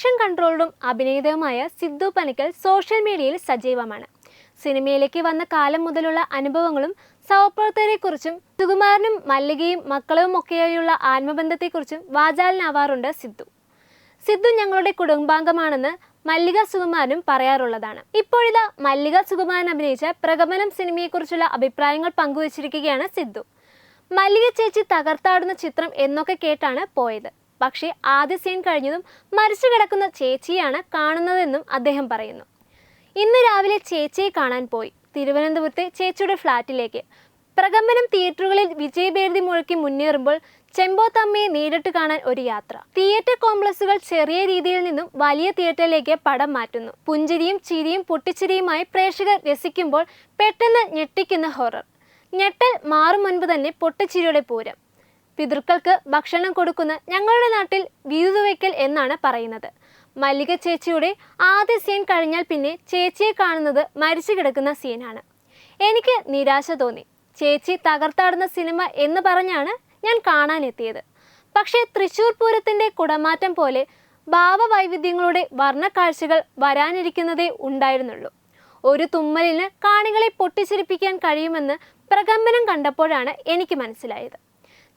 Action കൺട്രോളറും അഭിനേതാവുമായ Sidhu Panikkal social മീഡിയയിൽ സജീവമാണ്. സിനിമയിലേക്ക് വന്ന കാലം മുതലുള്ള അനുഭവങ്ങളും സഹപ്രവർത്തകരെക്കുറിച്ചും സുകുമാരനും മല്ലികയും മക്കളുമൊക്കെയായുള്ള ആത്മബന്ധത്തെക്കുറിച്ചും വാചാലനാവാറുണ്ട് സിദ്ധു ഞങ്ങളുടെ കുടുംബാംഗമാണെന്ന് മല്ലിക സുകുമാരനും പറയാറുള്ളതാണ്. ഇപ്പോഴിതാ മല്ലിക സുകുമാരൻ അഭിനയിച്ച പ്രകമ്പനം സിനിമയെക്കുറിച്ചുള്ള അഭിപ്രായങ്ങൾ പങ്കുവച്ചിരിക്കുകയാണ് സിദ്ധു. മല്ലിക ചേച്ചി തകർത്താടുന്ന ചിത്രം എന്നൊക്കെ കേട്ടാണ് പോയത്. പക്ഷേ ആദ്യ സീൻ കഴിഞ്ഞതും മരിച്ചു കിടക്കുന്ന ചേച്ചിയാണ് കാണുന്നതെന്നും അദ്ദേഹം പറയുന്നു. ഇന്ന് രാവിലെ ചേച്ചിയെ കാണാൻ പോയി. തിരുവനന്തപുരത്തെ ചേച്ചിയുടെ ഫ്ലാറ്റിലേക്ക്. പ്രകമ്പനം തിയേറ്ററുകളിൽ വിജയഭേരി മുഴക്കി മുന്നേറുമ്പോൾ ചെമ്പോത്തമ്മയെ നേരിട്ട് കാണാൻ ഒരു യാത്ര. തിയേറ്റർ കോംപ്ലക്സുകൾ ചെറിയ രീതിയിൽ നിന്നും വലിയ തിയേറ്ററിലേക്ക് പടം മാറ്റുന്നു. പുഞ്ചിരിയും ചിരിയും പൊട്ടിച്ചിരിയുമായി പ്രേക്ഷകർ രസിക്കുമ്പോൾ പെട്ടെന്ന് ഞെട്ടിക്കുന്ന ഹൊറർ. ഞെട്ടൽ മാറും മുൻപ് തന്നെ പൊട്ടിച്ചിരിയുടെ പൂരം. പിതൃക്കൾക്ക് ഭക്ഷണം കൊടുക്കുന്ന ഞങ്ങളുടെ നാട്ടിൽ വീതുവയ്ക്കൽ എന്നാണ് പറയുന്നത്. മല്ലിക ചേച്ചിയുടെ ആദ്യ സീൻ കഴിഞ്ഞാൽ പിന്നെ ചേച്ചിയെ കാണുന്നത് മരിച്ചു കിടക്കുന്ന സീനാണ്. എനിക്ക് നിരാശ തോന്നി. ചേച്ചി തകർത്താടുന്ന സിനിമ എന്ന് പറഞ്ഞാണ് ഞാൻ കാണാനെത്തിയത്. പക്ഷേ തൃശ്ശൂർ പൂരത്തിൻ്റെ കുടമാറ്റം പോലെ ഭാവവൈവിധ്യങ്ങളുടെ വർണ്ണക്കാഴ്ചകൾ വരാനിരിക്കുന്നതേ ഉണ്ടായിരുന്നുള്ളൂ. ഒരു തുമ്മലിന് കാണികളെ പൊട്ടിച്ചിരിപ്പിക്കാൻ കഴിയുമെന്ന് പ്രകമ്പനം കണ്ടപ്പോഴാണ് എനിക്ക് മനസ്സിലായത്.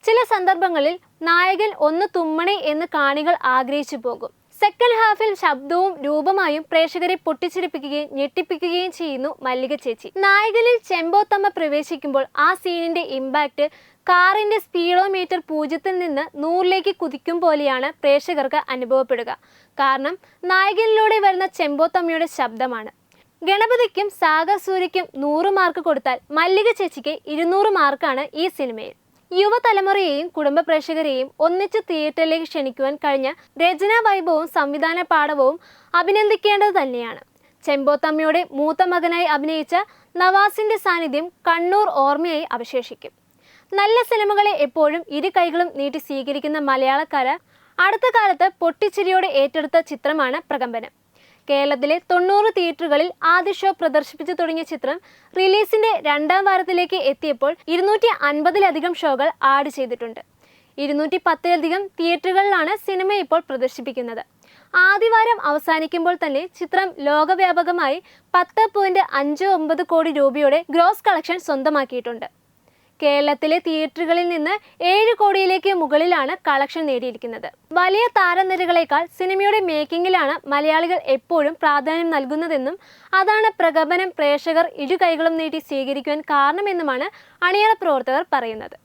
ചില സന്ദർഭങ്ങളിൽ നായകൻ ഒന്ന് തുമ്മണേ എന്ന് കാണികൾ ആഗ്രഹിച്ചു പോകും. സെക്കൻഡ് ഹാഫിൽ ശബ്ദവും രൂപമായും പ്രേക്ഷകരെ പൊട്ടിച്ചിരിപ്പിക്കുകയും ഞെട്ടിപ്പിക്കുകയും ചെയ്യുന്നു മല്ലിക ചേച്ചി. നായകനിൽ ചെമ്പോത്തമ്മ പ്രവേശിക്കുമ്പോൾ ആ സീനിന്റെ ഇമ്പാക്റ്റ് കാറിന്റെ സ്പീഡോമീറ്റർ 0-ൽ നിന്ന് 100-ലേക്ക് കുതിക്കും പോലെയാണ് പ്രേക്ഷകർക്ക് അനുഭവപ്പെടുക. കാരണം നായകനിലൂടെ വരുന്ന ചെമ്പോത്തമ്മയുടെ ശബ്ദമാണ്. ഗണപതിക്കും സാഗർ സൂര്യയ്ക്കും 100 മാർക്ക് കൊടുത്താൽ മല്ലിക ചേച്ചിക്ക് 200 മാർക്കാണ് ഈ സിനിമയിൽ. യുവതലമുറയെയും കുടുംബ പ്രേക്ഷകരെയും ഒന്നിച്ച് തിയേറ്ററിലേക്ക് ക്ഷണിക്കുവാൻ കഴിഞ്ഞ രചനാ വൈഭവവും സംവിധാന പാഠവും അഭിനന്ദിക്കേണ്ടത് തന്നെയാണ്. ചെമ്പോത്തമ്മയുടെ മൂത്ത മകനായി അഭിനയിച്ച നവാസിന്റെ സാന്നിധ്യം കണ്ണൂർ ഓർമ്മയായി അവശേഷിക്കും. നല്ല സിനിമകളെ എപ്പോഴും ഇരു കൈകളും നീട്ടി സ്വീകരിക്കുന്ന മലയാളക്കാര് അടുത്ത കാലത്ത് പൊട്ടിച്ചിരിയോടെ ഏറ്റെടുത്ത ചിത്രമാണ് പ്രകമ്പനം. കേരളത്തിലെ 90 തിയേറ്ററുകളിൽ ആദ്യ ഷോ പ്രദർശിപ്പിച്ചു തുടങ്ങിയ ചിത്രം റിലീസിന്റെ 2ാം വാരത്തിലേക്ക് എത്തിയപ്പോൾ 250-ലധികം ഷോകൾ ആഡ് ചെയ്തിട്ടുണ്ട്. 210-ലധികം തിയേറ്ററുകളിലാണ് സിനിമ ഇപ്പോൾ പ്രദർശിപ്പിക്കുന്നത്. ആദ്യവാരം അവസാനിക്കുമ്പോൾ തന്നെ ചിത്രം ലോകവ്യാപകമായി 10.59 കോടി രൂപയുടെ ഗ്രോസ് കളക്ഷൻ സ്വന്തമാക്കിയിട്ടുണ്ട്. കേരളത്തിലെ തിയേറ്ററുകളിൽ നിന്ന് 7 കോടിയിലേക്ക് മുകളിലാണ് കളക്ഷൻ നേടിയിരിക്കുന്നത്. വലിയ താരനിരകളേക്കാൾ സിനിമയുടെ മേക്കിങ്ങിലാണ് മലയാളികൾ എപ്പോഴും പ്രാധാന്യം നൽകുന്നതെന്നും അതാണ് പ്രകമ്പനം പ്രേക്ഷകർ ഇരു കൈകളും നീട്ടി സ്വീകരിക്കുവാൻ കാരണമെന്നുമാണ് അണിയറ പ്രവർത്തകർ പറയുന്നത്.